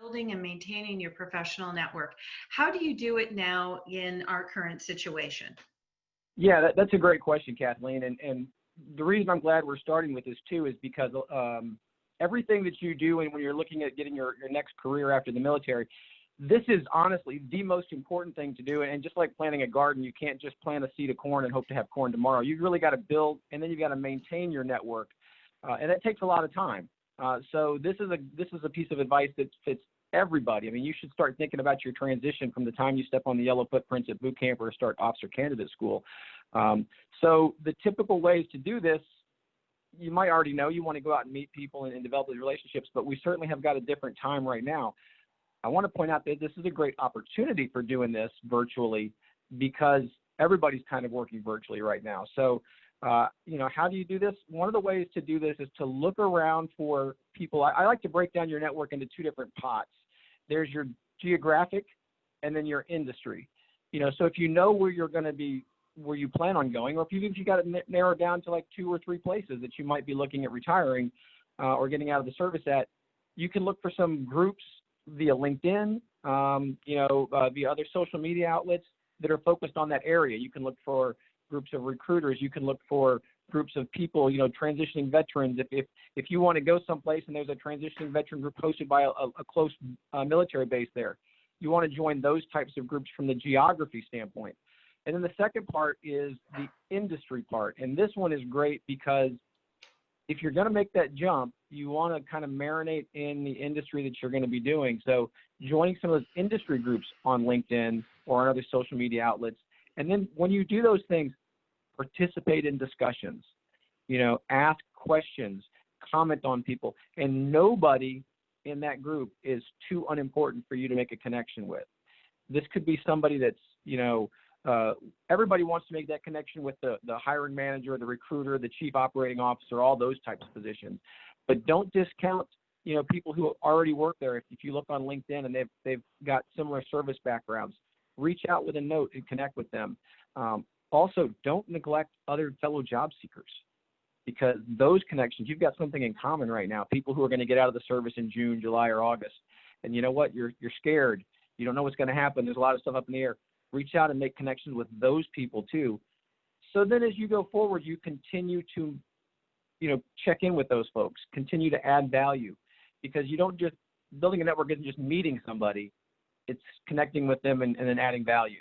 building and maintaining your professional network. How do you do it now in our current situation? Yeah, that's a great question, Kathleen. And the reason I'm glad we're starting with this too is because everything that you do and when you're looking at getting your next career after the military, this is honestly the most important thing to do. And just like planting a garden, you can't just plant a seed of corn and hope to have corn tomorrow. You've really got to build, and then you've got to maintain your network. And that takes a lot of time. So this is a piece of advice that fits everybody. I mean, you should start thinking about your transition from the time you step on the yellow footprints at boot camp or start officer candidate school. So the typical ways to do this, you might already know. You want to go out and meet people and develop those relationships, but we certainly have got a different time right now. I want to point out that this is a great opportunity for doing this virtually because everybody's kind of working virtually right now. So, how do you do this? One of the ways to do this is to look around for people. I like to break down your network into two different pots. There's your geographic and then your industry. So if you know where you're going to be, where you plan on going, or if you got to narrow down to like 2 or 3 places that you might be looking at retiring or getting out of the service at, you can look for some groups via LinkedIn, via other social media outlets that are focused on that area. You can look for groups of recruiters. You can look for groups of people, transitioning veterans. If you want to go someplace and there's a transitioning veteran group hosted by a close military base there, you want to join those types of groups from the geography standpoint. And then the second part is the industry part. And this one is great because if you're going to make that jump, you want to kind of marinate in the industry that you're going to be doing. So joining some of those industry groups on LinkedIn or on other social media outlets. And then when you do those things, participate in discussions, ask questions, comment on people. And nobody in that group is too unimportant for you to make a connection with. This could be somebody that's, everybody wants to make that connection with the hiring manager, the recruiter, the chief operating officer, all those types of positions. But don't discount, people who already work there. If you look on LinkedIn and they've got similar service backgrounds, reach out with a note and connect with them. Also, don't neglect other fellow job seekers because those connections, you've got something in common right now. People who are going to get out of the service in June, July, or August. And you know what? You're scared. You don't know what's going to happen. There's a lot of stuff up in the air. Reach out and make connections with those people too. So then as you go forward, you continue to, check in with those folks, continue to add value because you don't just, building a network isn't just meeting somebody, it's connecting with them and then adding value.